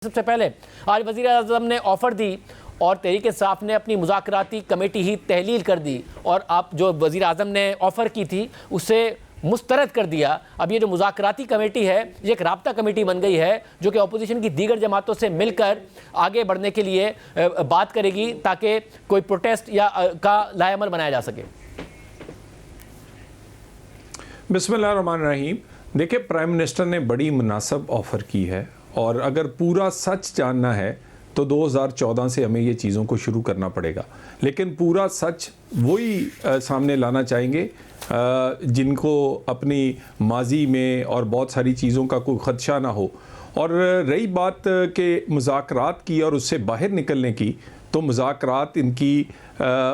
सबसे पहले आज वज़ीर आज़म ने ऑफ़र दी और तहरीक इंसाफ ने अपनी मुज़ाकराती कमेटी ही तहलील कर दी और आप जो वज़ीर आज़म ने ऑफ़र की थी उसे मुस्तरद कर दिया। अब ये जो मुज़ाकराती कमेटी है ये एक राब्ता कमेटी बन गई है जो कि अपोजिशन की दीगर जमातों से मिलकर आगे बढ़ने के लिए बात करेगी ताकि कोई प्रोटेस्ट या का लाएअमल बनाया जा सके। बिस्मिल्लाहिर्रहमानिर्रहीम। देखिए, प्राइम मिनिस्टर ने बड़ी मुनासिब ऑफ़र की है और अगर पूरा सच जानना है तो 2014 से हमें ये चीज़ों को शुरू करना पड़ेगा, लेकिन पूरा सच वही सामने लाना चाहेंगे जिनको अपनी माजी में और बहुत सारी चीज़ों का कोई ख़दशा ना हो। और रही बात के मुज़ाकरात की और उससे बाहर निकलने की, तो मुज़ाकरात इनकी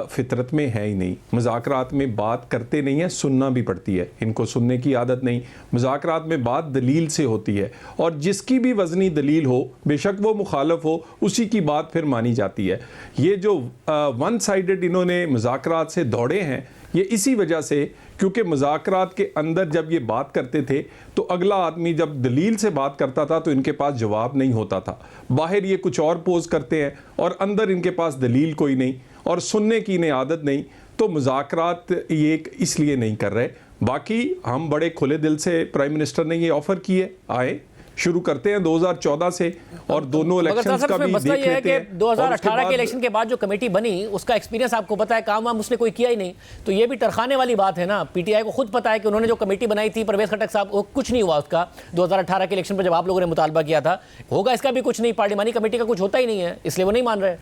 फितरत में है ही नहीं। मुज़ाकरात में बात करते नहीं हैं, सुनना भी पड़ती है, इनको सुनने की आदत नहीं। मुज़ाकरात में बात दलील से होती है और जिसकी भी वज़नी दलील हो, बेशक वो मुखालफ हो, उसी की बात फिर मानी जाती है। ये जो वन साइडेड इन्होंने मुज़ाकरात से दौड़े हैं, ये इसी वजह से, क्योंकि मुज़ाकरात के अंदर जब ये बात करते थे तो अगला आदमी जब दलील से बात करता था तो इनके पास जवाब नहीं होता था। बाहर ये कुछ और पोज करते हैं और अंदर इनके पास दलील कोई नहीं और सुनने की इन्हें आदत नहीं, तो मुज़ाकरात ये इसलिए नहीं कर रहे। बाकी हम बड़े खुले दिल से प्राइम मिनिस्टर ने ये ऑफ़र किए, आए शुरू करते हैं 2014 से और दोनों इलेक्शंस का भी देख लेते हैं। 2018 के इलेक्शन के बाद जो कमेटी बनी उसका एक्सपीरियंस आपको पता है, काम वाम उसने कोई किया ही नहीं, तो ये भी तरखाने वाली बात है ना। पीटीआई को खुद पता है कि उन्होंने जो कमेटी बनाई थी परवेज खटक साहब, वो कुछ नहीं हुआ उसका। 2018 के इलेक्शन पर जब आप लोगों ने मुतालबा किया था, होगा इसका भी कुछ नहीं, पार्लिमानी कमेटी का कुछ होता ही नहीं है, इसलिए वो नहीं मान रहे।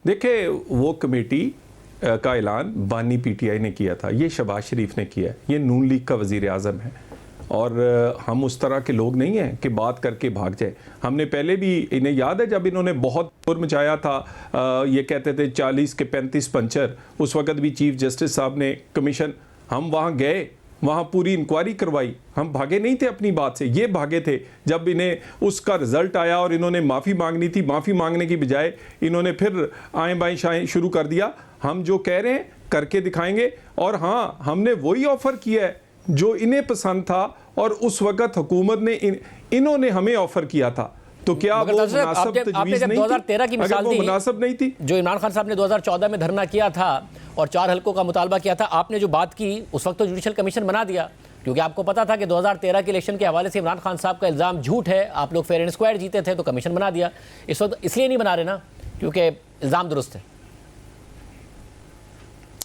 देखिए, वो कमेटी का ऐलान बानी पीटीआई ने किया था, ये शहबाज शरीफ ने किया है, ये नून लीग का वज़ीर आज़म है और हम उस तरह के लोग नहीं हैं कि बात करके भाग जाए। हमने पहले भी, इन्हें याद है जब इन्होंने बहुत शोर मचाया था, ये कहते थे 40 के 35 पंचर, उस वक़्त भी चीफ जस्टिस साहब ने कमीशन, हम वहाँ गए, वहाँ पूरी इंक्वायरी करवाई, हम भागे नहीं थे अपनी बात से, ये भागे थे जब इन्हें उसका रिज़ल्ट आया और इन्होंने माफ़ी मांगनी थी। माफ़ी मांगने की बजाय इन्होंने फिर आएँ बाएँ शाएँ शुरू कर दिया। हम जो कह रहे हैं करके दिखाएंगे और हाँ, हमने वही ऑफ़र किया है जो इन्हें पसंद था और उस वक़्त हुकूमत ने इन्होंने हमें ऑफ़र किया था। तो क्या वो मुनासिब तजवीज़ नहीं थी? 2013 की मिसाल दी, मुनासिब नहीं थी, जो इमरान खान साहब ने 2014 में धरना किया था और 4 हल्कों का मुतालबा किया था, आपने जो बात की उस वक्त तो जुडिशल कमीशन बना दिया, क्योंकि आपको पता था कि 2013 के इलेक्शन के हवाले से इमरान खान साहब का इल्ज़ाम झूठ है, आप लोग फेयर एंड स्क्वायर जीते थे, तो कमीशन बना दिया। इस वक्त इसलिए नहीं बना रहे ना क्योंकि इल्ज़ाम दुरुस्त है।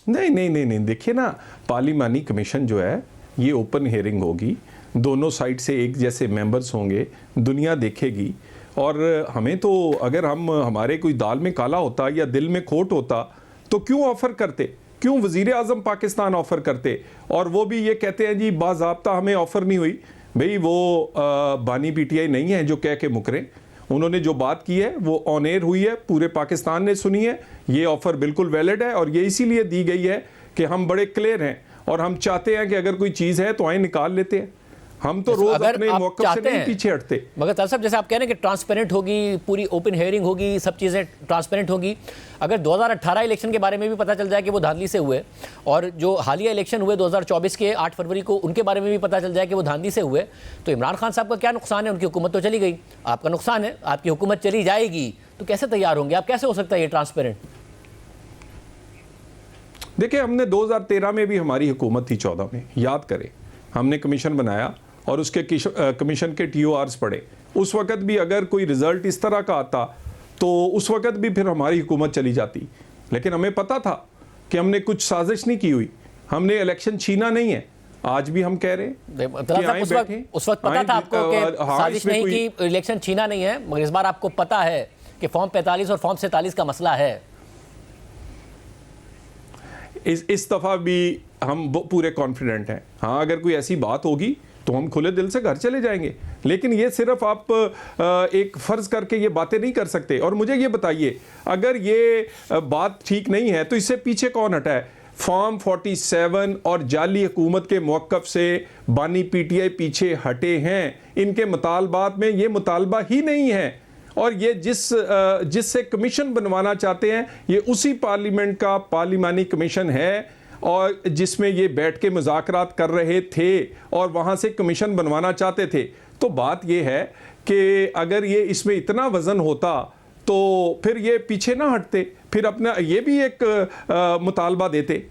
नहीं, देखिए ना, पार्लिमानी कमीशन जो है ये ओपन हियरिंग होगी, दोनों साइड से एक जैसे मेंबर्स होंगे, दुनिया देखेगी। और हमें तो, अगर हमारे कोई दाल में काला होता या दिल में खोट होता तो क्यों ऑफ़र करते, क्यों वज़ीर आज़म पाकिस्तान ऑफ़र करते? और वो भी ये कहते हैं जी बाज़ाब्ता हमें ऑफ़र नहीं हुई। भाई वो बानी पीटीआई नहीं है जो कह के मुकरे, उन्होंने जो बात की है वो ऑन एयर हुई है, पूरे पाकिस्तान ने सुनी है, ये ऑफ़र बिल्कुल वैलिड है और ये इसीलिए दी गई है कि हम बड़े क्लियर हैं और हम चाहते हैं कि अगर कोई चीज़ है तो आए निकाल लेते हैं। हम तो रोज अपने मौक़िफ़ से नहीं पीछे हटते। मगर तार साहब, जैसे आप कह रहे हैं कि ट्रांसपेरेंट होगी, पूरी ओपन हेयरिंग होगी, सब चीज़ें ट्रांसपेरेंट होगी, अगर 2018 इलेक्शन के बारे में भी पता चल जाए कि वो धांधली से हुए और जो हालिया इलेक्शन हुए 2024 के 8 फरवरी को, उनके बारे में भी पता चल जाए कि वो धांधली से हुए, तो इमरान खान साहब का क्या नुकसान है? उनकी हुकूमत तो चली गई, आपका नुकसान है, आपकी हुकूमत चली जाएगी, तो कैसे तैयार होंगे आप? कैसे हो सकता है ये ट्रांसपेरेंट? देखिए, हमने 2013 में भी हमारी हुकूमत थी, 14 में, याद करें, हमने कमीशन बनाया और उसके कमीशन के TORs पढ़े। उस वक़्त भी अगर कोई रिज़ल्ट इस तरह का आता तो उस वक़्त भी फिर हमारी हुकूमत चली जाती, लेकिन हमें पता था कि हमने कुछ साजिश नहीं की हुई, हमने इलेक्शन छीना नहीं है। आज भी हम कह रहे हैं उस वक्त पता था आपको कि साजिश नहीं की, इलेक्शन छीना नहीं है, मगर इस बार आपको पता है कि फॉर्म 45 और फॉर्म 47 का मसला है। इस दफ़ा भी हम पूरे कॉन्फिडेंट हैं। हाँ, अगर कोई ऐसी बात होगी तो हम खुले दिल से घर चले जाएंगे, लेकिन ये सिर्फ आप एक फ़र्ज़ करके ये बातें नहीं कर सकते। और मुझे ये बताइए, अगर ये बात ठीक नहीं है तो इससे पीछे कौन हटा है? फॉर्म 47 और जाली हुकूमत के मौक़िफ़ से बानी पीटीआई पीछे हटे हैं। इनके मुतालबात में ये मुतालबा ही नहीं है और ये जिससे कमीशन बनवाना चाहते हैं ये उसी पार्लियामेंट का पार्लिमानी कमीशन है और जिसमें ये बैठ के मुज़ाकरात कर रहे थे और वहाँ से कमीशन बनवाना चाहते थे। तो बात ये है कि अगर ये इसमें इतना वज़न होता तो फिर ये पीछे ना हटते, फिर अपना ये भी एक मुतालबा देते